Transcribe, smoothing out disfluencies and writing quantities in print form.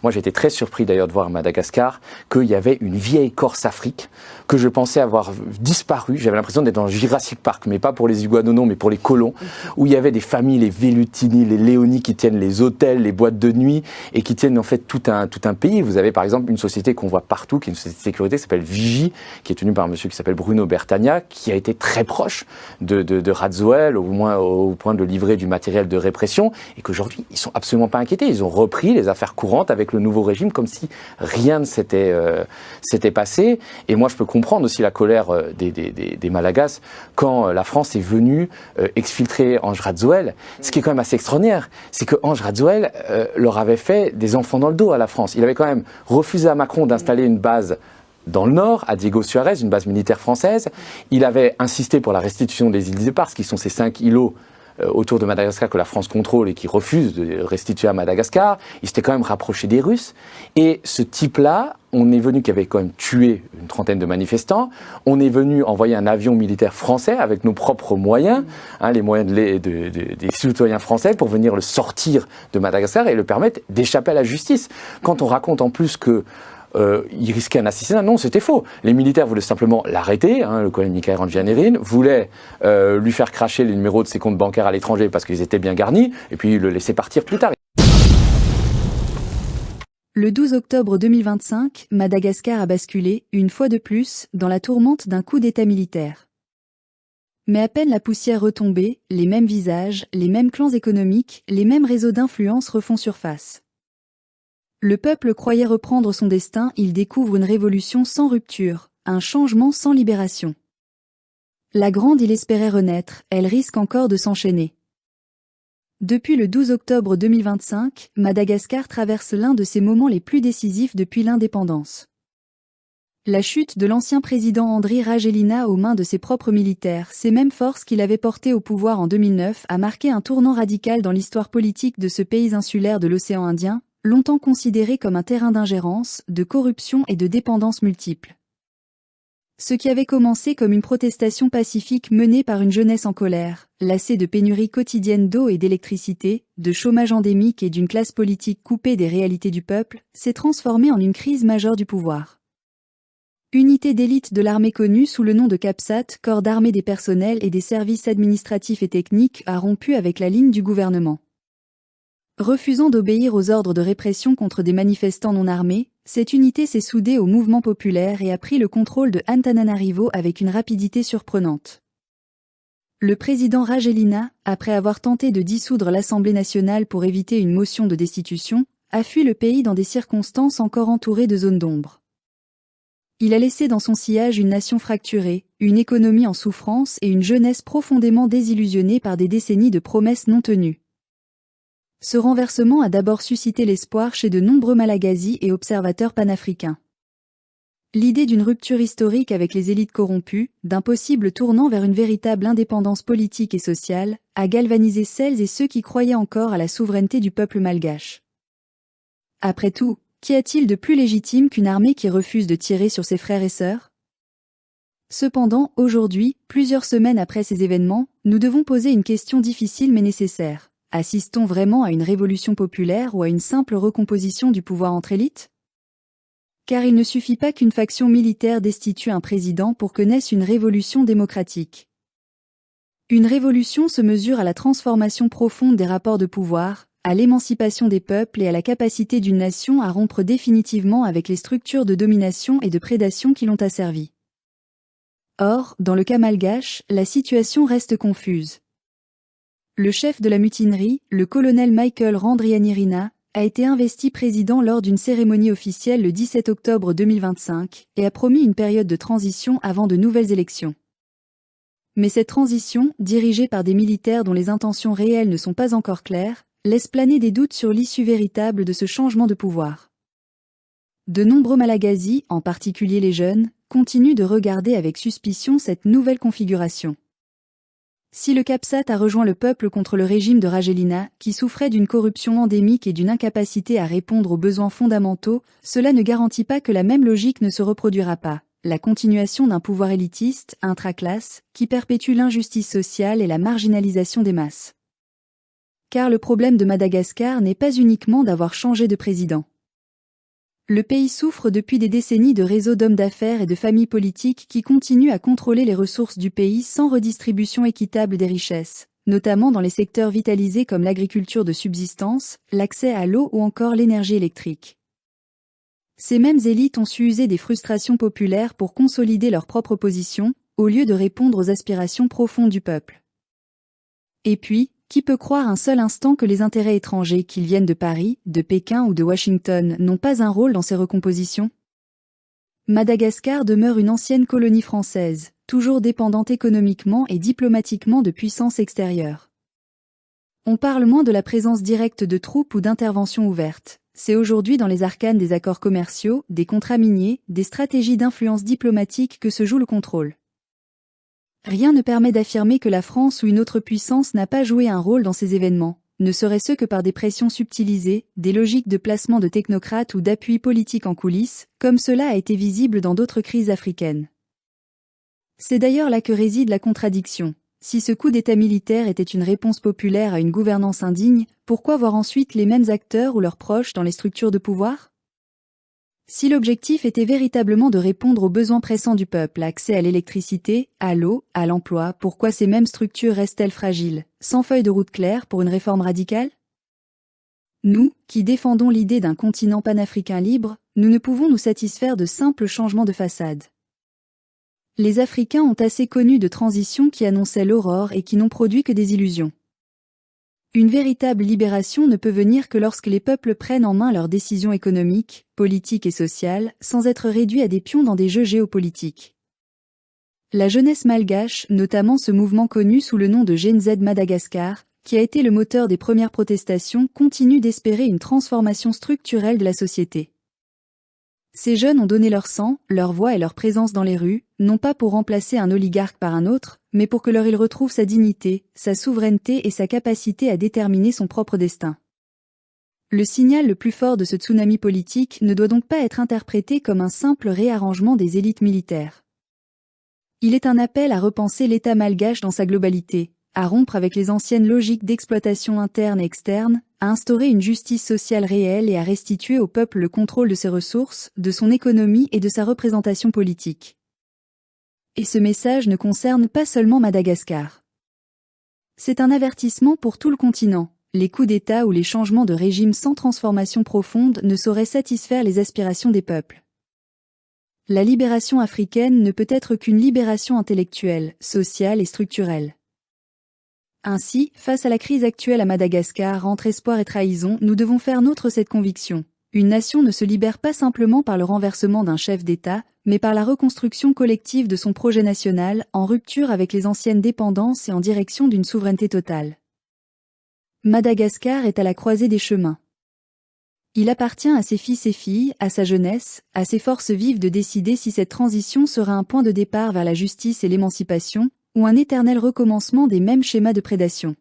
Moi, j'étais très surpris d'ailleurs de voir à Madagascar qu'il y avait une vieille Corse Afrique que je pensais avoir disparu. J'avais l'impression d'être dans Jurassic Park, mais pas pour les iguanodons, mais pour les colons, où il y avait des familles, les Vellutini, les Léoni, qui tiennent les hôtels, les boîtes de nuit, et qui tiennent en fait tout un pays. Vous avez par exemple une société qu'on voit partout, qui est une société de sécurité, qui s'appelle Vigie, qui est tenue par un monsieur qui s'appelle Bruno Bertagna, qui a été très proche de Radziwiłł, au moins au point de livrer du matériel de répression, et qu'aujourd'hui, ils sont absolument pas inquiétés. Ils ont repris les affaires courantes avec le nouveau régime, comme si rien ne s'était passé. Et moi, je peux comprendre aussi la colère des Malagasy quand la France est venue exfiltrer Ange Radziwiłł. Ce qui est quand même assez extraordinaire, c'est que Ange Radziwiłł leur avait fait des enfants dans le dos à la France. Il avait quand même refusé à Macron d'installer une base dans le nord, à Diego Suarez, une base militaire française. Il avait insisté pour la restitution des îles Éparses, qui sont ces 5 îlots autour de Madagascar que la France contrôle et qui refuse de restituer à Madagascar. Il s'était quand même rapproché des Russes. Et ce type-là, on est venu, qui avait quand même tué une trentaine de manifestants, on est venu envoyer un avion militaire français avec nos propres moyens, les moyens des citoyens français, pour venir le sortir de Madagascar et le permettre d'échapper à la justice. Quand on raconte en plus que il risquait un assassinat. Non, c'était faux. Les militaires voulaient simplement l'arrêter. Le colonel Michael Randrianerin voulait lui faire cracher les numéros de ses comptes bancaires à l'étranger parce qu'ils étaient bien garnis, et puis le laisser partir plus tard. Le 12 octobre 2025, Madagascar a basculé, une fois de plus, dans la tourmente d'un coup d'État militaire. Mais à peine la poussière retombée, les mêmes visages, les mêmes clans économiques, les mêmes réseaux d'influence refont surface. Le peuple croyait reprendre son destin, il découvre une révolution sans rupture, un changement sans libération. La Grande il espérait renaître, elle risque encore de s'enchaîner. Depuis le 12 octobre 2025, Madagascar traverse l'un de ses moments les plus décisifs depuis l'indépendance. La chute de l'ancien président Andry Rajoelina aux mains de ses propres militaires, ces mêmes forces qu'il avait portées au pouvoir en 2009, a marqué un tournant radical dans l'histoire politique de ce pays insulaire de l'océan Indien, longtemps considéré comme un terrain d'ingérence, de corruption et de dépendance multiples. Ce qui avait commencé comme une protestation pacifique menée par une jeunesse en colère, lassée de pénuries quotidiennes d'eau et d'électricité, de chômage endémique et d'une classe politique coupée des réalités du peuple, s'est transformé en une crise majeure du pouvoir. Unité d'élite de l'armée connue sous le nom de CAPSAT, corps d'armée des personnels et des services administratifs et techniques, a rompu avec la ligne du gouvernement. Refusant d'obéir aux ordres de répression contre des manifestants non armés, cette unité s'est soudée au mouvement populaire et a pris le contrôle de Antananarivo avec une rapidité surprenante. Le président Rajoelina, après avoir tenté de dissoudre l'Assemblée nationale pour éviter une motion de destitution, a fui le pays dans des circonstances encore entourées de zones d'ombre. Il a laissé dans son sillage une nation fracturée, une économie en souffrance et une jeunesse profondément désillusionnée par des décennies de promesses non tenues. Ce renversement a d'abord suscité l'espoir chez de nombreux Malagasy et observateurs panafricains. L'idée d'une rupture historique avec les élites corrompues, d'un possible tournant vers une véritable indépendance politique et sociale, a galvanisé celles et ceux qui croyaient encore à la souveraineté du peuple malgache. Après tout, qu'y a-t-il de plus légitime qu'une armée qui refuse de tirer sur ses frères et sœurs ? Cependant, aujourd'hui, plusieurs semaines après ces événements, nous devons poser une question difficile mais nécessaire. Assiste-t-on vraiment à une révolution populaire ou à une simple recomposition du pouvoir entre élites ? Car il ne suffit pas qu'une faction militaire destitue un président pour que naisse une révolution démocratique. Une révolution se mesure à la transformation profonde des rapports de pouvoir, à l'émancipation des peuples et à la capacité d'une nation à rompre définitivement avec les structures de domination et de prédation qui l'ont asservie. Or, dans le cas malgache, la situation reste confuse. Le chef de la mutinerie, le colonel Michael Randrianerin, a été investi président lors d'une cérémonie officielle le 17 octobre 2025 et a promis une période de transition avant de nouvelles élections. Mais cette transition, dirigée par des militaires dont les intentions réelles ne sont pas encore claires, laisse planer des doutes sur l'issue véritable de ce changement de pouvoir. De nombreux Malagasy, en particulier les jeunes, continuent de regarder avec suspicion cette nouvelle configuration. Si le CAPSAT a rejoint le peuple contre le régime de Rajoelina, qui souffrait d'une corruption endémique et d'une incapacité à répondre aux besoins fondamentaux, cela ne garantit pas que la même logique ne se reproduira pas. La continuation d'un pouvoir élitiste, intraclasse, qui perpétue l'injustice sociale et la marginalisation des masses. Car le problème de Madagascar n'est pas uniquement d'avoir changé de président. Le pays souffre depuis des décennies de réseaux d'hommes d'affaires et de familles politiques qui continuent à contrôler les ressources du pays sans redistribution équitable des richesses, notamment dans les secteurs vitalisés comme l'agriculture de subsistance, l'accès à l'eau ou encore l'énergie électrique. Ces mêmes élites ont su user des frustrations populaires pour consolider leur propre position, au lieu de répondre aux aspirations profondes du peuple. Et puis, qui peut croire un seul instant que les intérêts étrangers, qu'ils viennent de Paris, de Pékin ou de Washington, n'ont pas un rôle dans ces recompositions? Madagascar demeure une ancienne colonie française, toujours dépendante économiquement et diplomatiquement de puissances extérieures. On parle moins de la présence directe de troupes ou d'interventions ouvertes. C'est aujourd'hui dans les arcanes des accords commerciaux, des contrats miniers, des stratégies d'influence diplomatique que se joue le contrôle. Rien ne permet d'affirmer que la France ou une autre puissance n'a pas joué un rôle dans ces événements, ne serait-ce que par des pressions subtilisées, des logiques de placement de technocrates ou d'appui politique en coulisses, comme cela a été visible dans d'autres crises africaines. C'est d'ailleurs là que réside la contradiction. Si ce coup d'État militaire était une réponse populaire à une gouvernance indigne, pourquoi voir ensuite les mêmes acteurs ou leurs proches dans les structures de pouvoir? Si l'objectif était véritablement de répondre aux besoins pressants du peuple, accès à l'électricité, à l'eau, à l'emploi, pourquoi ces mêmes structures restent-elles fragiles, sans feuille de route claire pour une réforme radicale? Nous, qui défendons l'idée d'un continent panafricain libre, nous ne pouvons nous satisfaire de simples changements de façade. Les Africains ont assez connu de transitions qui annonçaient l'aurore et qui n'ont produit que des illusions. Une véritable libération ne peut venir que lorsque les peuples prennent en main leurs décisions économiques, politiques et sociales, sans être réduits à des pions dans des jeux géopolitiques. La jeunesse malgache, notamment ce mouvement connu sous le nom de Gen Z Madagascar, qui a été le moteur des premières protestations, continue d'espérer une transformation structurelle de la société. Ces jeunes ont donné leur sang, leur voix et leur présence dans les rues, non pas pour remplacer un oligarque par un autre, mais pour que leur il retrouve sa dignité, sa souveraineté et sa capacité à déterminer son propre destin. Le signal le plus fort de ce tsunami politique ne doit donc pas être interprété comme un simple réarrangement des élites militaires. Il est un appel à repenser l'État malgache dans sa globalité, à rompre avec les anciennes logiques d'exploitation interne et externe, à instaurer une justice sociale réelle et à restituer au peuple le contrôle de ses ressources, de son économie et de sa représentation politique. Et ce message ne concerne pas seulement Madagascar. C'est un avertissement pour tout le continent. Les coups d'État ou les changements de régime sans transformation profonde ne sauraient satisfaire les aspirations des peuples. La libération africaine ne peut être qu'une libération intellectuelle, sociale et structurelle. Ainsi, face à la crise actuelle à Madagascar, entre espoir et trahison, nous devons faire nôtre cette conviction. Une nation ne se libère pas simplement par le renversement d'un chef d'État, mais par la reconstruction collective de son projet national, en rupture avec les anciennes dépendances et en direction d'une souveraineté totale. Madagascar est à la croisée des chemins. Il appartient à ses fils et filles, à sa jeunesse, à ses forces vives de décider si cette transition sera un point de départ vers la justice et l'émancipation, ou un éternel recommencement des mêmes schémas de prédation.